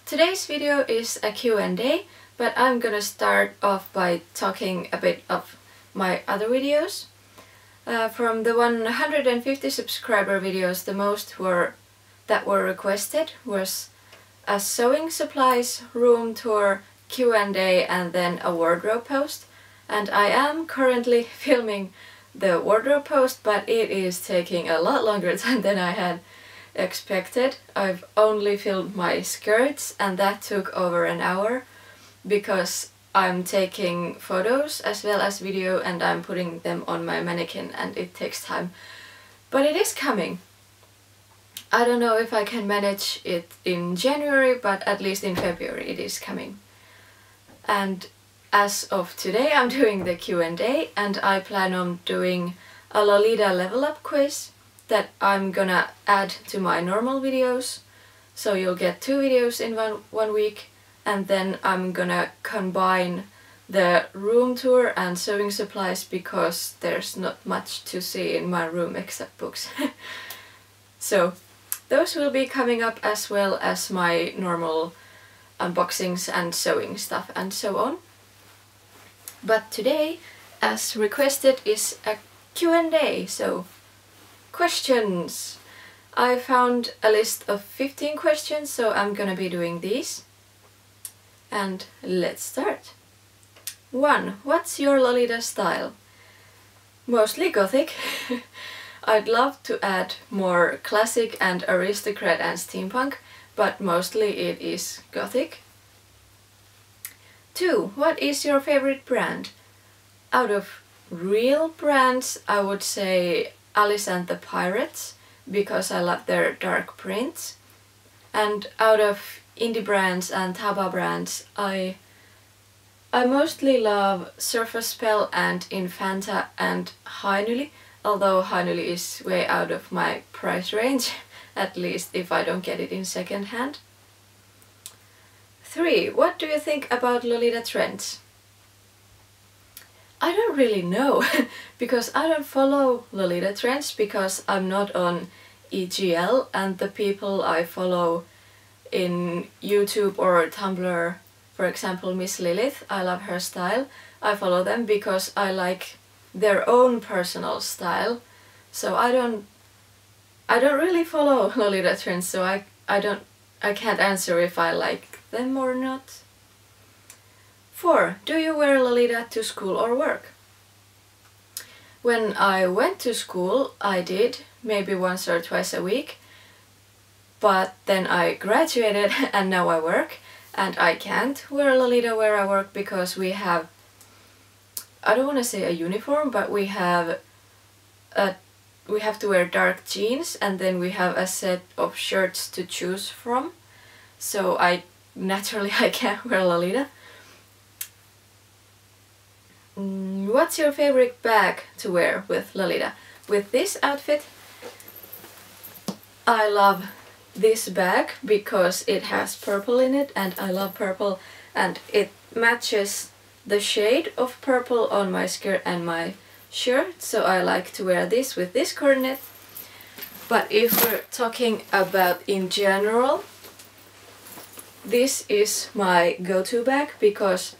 Today's video is a Q&A, but I'm gonna start off by talking a bit of my other videos. From the 150 subscriber videos, the most that were requested was a sewing supplies room tour, Q&A, and then a wardrobe post. And I am currently filming the wardrobe post, but it is taking a lot longer time than I had expected. I've only filmed my skirts and that took over an hour because I'm taking photos as well as video and I'm putting them on my mannequin and it takes time. But it is coming. I don't know if I can manage it in January, but at least in February it is coming. And as of today I'm doing the Q&A and I plan on doing a Lolita level up quiz that I'm gonna add to my normal videos. So you'll get 2 videos in one week, and then I'm gonna combine the room tour and sewing supplies because there's not much to see in my room except books. So those will be coming up as well as my normal unboxings and sewing stuff and so on. But today, as requested, is a Q&A, so questions! I found a list of 15 questions, so I'm gonna be doing these. And let's start. 1. What's your Lolita style? Mostly gothic. I'd love to add more classic and aristocrat and steampunk, but mostly it is gothic. 2. What is your favorite brand? Out of real brands, I would say Alice and the Pirates, because I love their dark prints. And out of indie brands and Taba brands, I mostly love Surface Spell and Infanta and Heinuli, although Heinuli is way out of my price range, at least if I don't get it in second hand. 3. What do you think about Lolita trends? I don't really know, because I don't follow Lolita trends because I'm not on EGL, and the people I follow in YouTube or Tumblr, for example Miss Lilith, I love her style. I follow them because I like their own personal style. So I don't really follow Lolita trends, so I can't answer if I like them or not. 4. Do you wear Lolita to school or work? When I went to school, I did, maybe once or twice a week. But then I graduated and now I work, and I can't wear Lolita where I work because we have, I don't want to say a uniform, but we have to wear dark jeans and then we have a set of shirts to choose from. So naturally I can't wear Lolita. What's your favorite bag to wear with Lolita? With this outfit, I love this bag because it has purple in it and I love purple and it matches the shade of purple on my skirt and my shirt, so I like to wear this with this coronet. But if we're talking about in general, this is my go-to bag because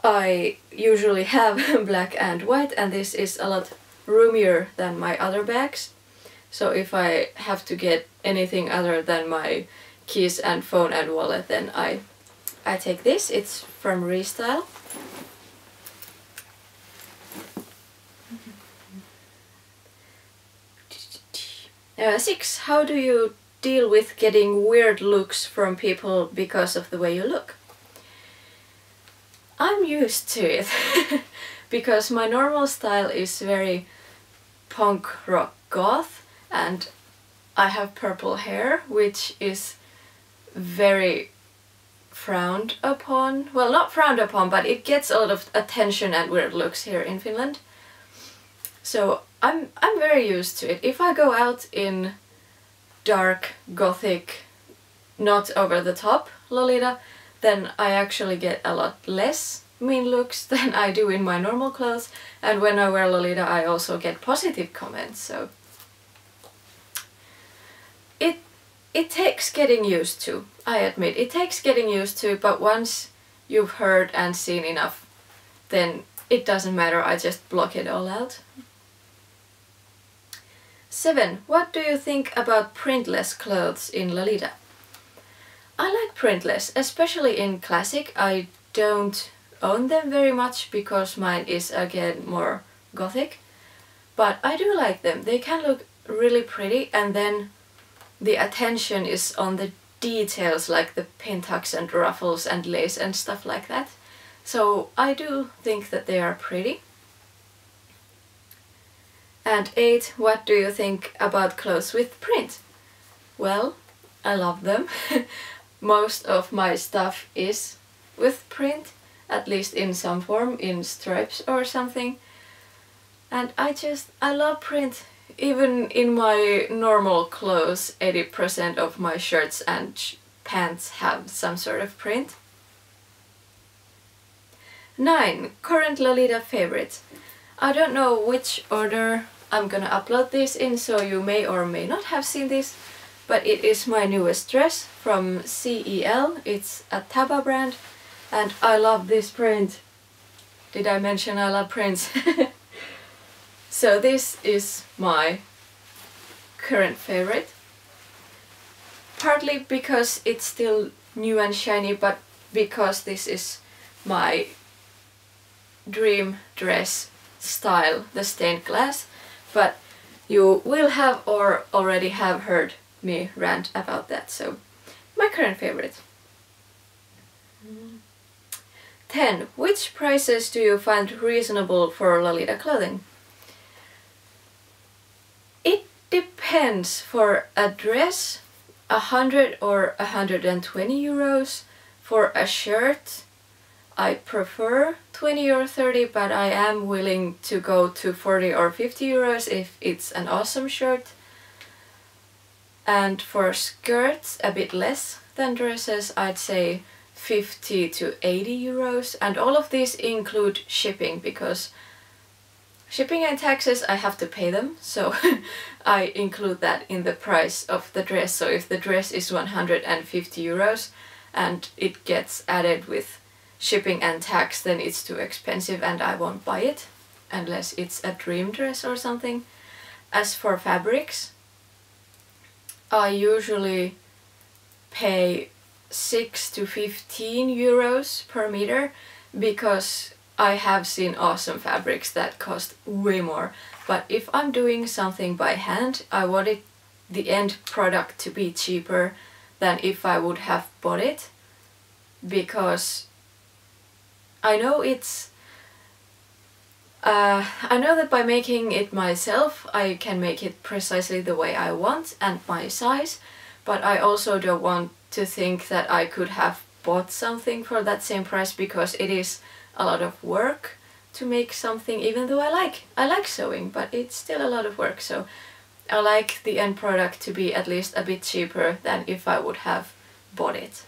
I usually have black and white and this is a lot roomier than my other bags. So if I have to get anything other than my keys and phone and wallet, then I take this. It's from Restyle. Uh, 6. How do you deal with getting weird looks from people because of the way you look? I'm used to it because my normal style is very punk rock goth and I have purple hair, which is very frowned upon. Well, not frowned upon, but it gets a lot of attention and weird looks here in Finland. So I'm very used to it. If I go out in dark gothic, not over the top Lolita, then I actually get a lot less mean looks than I do in my normal clothes, and when I wear Lolita I also get positive comments, so it takes getting used to, I admit. It takes getting used to, but once you've heard and seen enough, then it doesn't matter, I just block it all out. 7. What do you think about printless clothes in Lolita? I like printless, especially in classic. I don't own them very much because mine is again more gothic, but I do like them. They can look really pretty, and then the attention is on the details like the pin tucks and ruffles and lace and stuff like that. So I do think that they are pretty. And 8. What do you think about clothes with print? Well, I love them. Most of my stuff is with print, at least in some form, in stripes or something. And I love print. Even in my normal clothes, 80% of my shirts and pants have some sort of print. 9. Current Lolita favorites. I don't know which order I'm gonna upload this in, so you may or may not have seen this, but it is my newest dress from CEL. It's a Taba brand, and I love this print. Did I mention I love prints? So this is my current favorite. Partly because it's still new and shiny, but because this is my dream dress style, the stained glass. But you will have or already have heard me rant about that, so my current favorite. 10. Which prices do you find reasonable for Lolita clothing? It depends. For a dress, 100 or 120 euros. For a shirt, I prefer 20 or 30, but I am willing to go to 40 or 50 euros if it's an awesome shirt. And for skirts, a bit less than dresses, I'd say 50 to 80 euros. And all of these include shipping, because shipping and taxes, I have to pay them, so I include that in the price of the dress. So if the dress is 150 euros and it gets added with shipping and tax, then it's too expensive and I won't buy it unless it's a dream dress or something. As for fabrics, I usually pay 6 to 15 euros per meter because I have seen awesome fabrics that cost way more. But if I'm doing something by hand, I want the end product to be cheaper than if I would have bought it, because I know I know that by making it myself I can make it precisely the way I want and my size, but I also don't want to think that I could have bought something for that same price, because it is a lot of work to make something, even though I like sewing, but it's still a lot of work. So I like the end product to be at least a bit cheaper than if I would have bought it.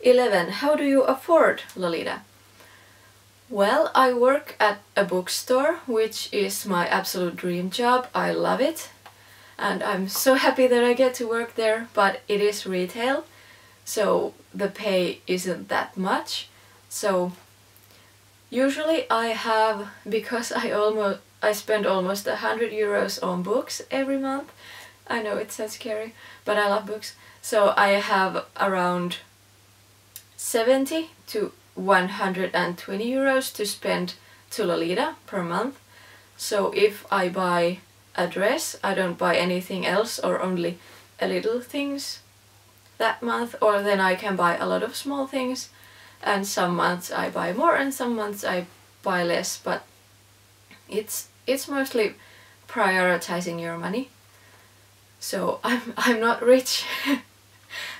11. How do you afford Lolita? Well, I work at a bookstore, which is my absolute dream job. I love it and I'm so happy that I get to work there, but it is retail, so the pay isn't that much. So usually I have, because I spend almost 100 euros on books every month. I know it sounds scary, but I love books. So I have around 70 to 120 euros to spend to Lolita per month. So if I buy a dress, I don't buy anything else or only a little things that month, or then I can buy a lot of small things, and some months I buy more and some months I buy less, but it's mostly prioritizing your money. So I'm not rich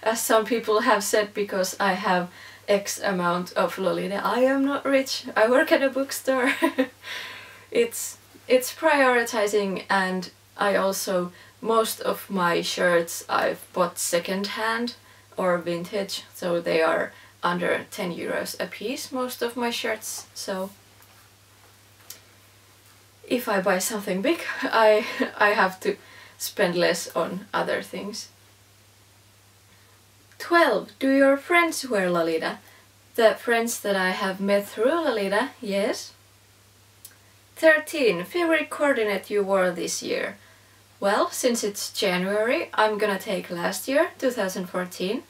as some people have said, because I have X amount of Lolita. I am not rich. I work at a bookstore. It's prioritizing, and I also, most of my shirts I've bought second hand or vintage, so they are under 10 euros a piece, most of my shirts. So if I buy something big, I have to spend less on other things. 12. Do your friends wear Lolita? The friends that I have met through Lolita, yes. 13. Favorite coordinate you wore this year? Well, since it's January, I'm gonna take last year, 2014.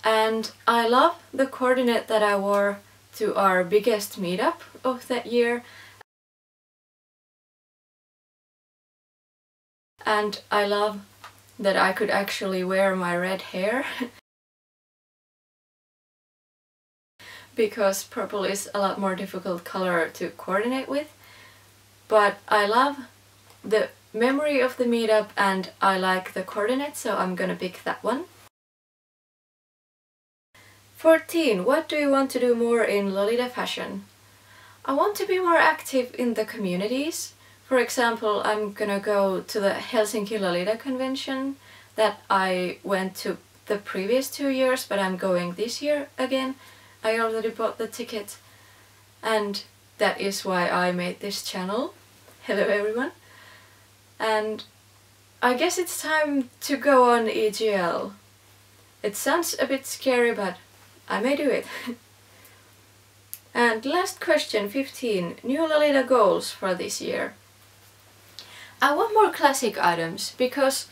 And I love the coordinate that I wore to our biggest meetup of that year. And I love that I could actually wear my red hair. Because purple is a lot more difficult color to coordinate with. But I love the memory of the meetup and I like the coordinate, so I'm gonna pick that one. 14. What do you want to do more in Lolita fashion? I want to be more active in the communities. For example, I'm gonna go to the Helsinki Lolita convention that I went to the previous 2 years, but I'm going this year again. I already bought the ticket, and that is why I made this channel. Hello everyone. And I guess it's time to go on EGL. It sounds a bit scary, but I may do it. And last question, 15. New Lolita goals for this year. I want more classic items, because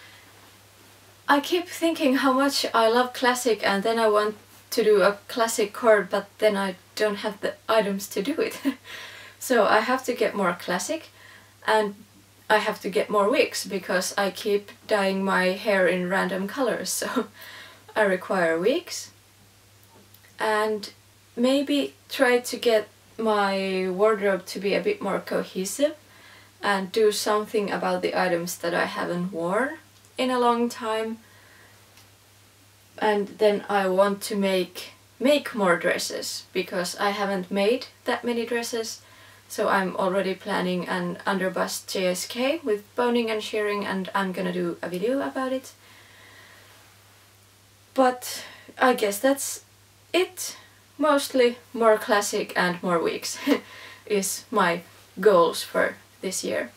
I keep thinking how much I love classic and then I want to do a classic coord, but then I don't have the items to do it. So I have to get more classic, and I have to get more wigs because I keep dyeing my hair in random colors, so I require wigs. And maybe try to get my wardrobe to be a bit more cohesive and do something about the items that I haven't worn in a long time. And then I want to make more dresses, because I haven't made that many dresses. So I'm already planning an underbust JSK with boning and shearing, and I'm gonna do a video about it. But I guess that's it. Mostly more classic and more wigs is my goals for this year.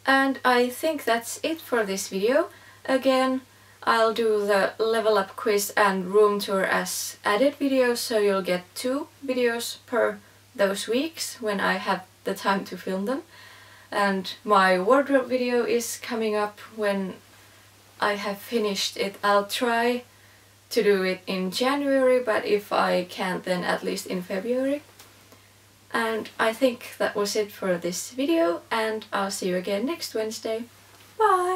And I think that's it for this video. Again, I'll do the level up quiz and room tour as added videos, so you'll get 2 videos per those weeks when I have the time to film them. And my wardrobe video is coming up when I have finished it. I'll try to do it in January, but if I can't, then at least in February. And I think that was it for this video, and I'll see you again next Wednesday. Bye!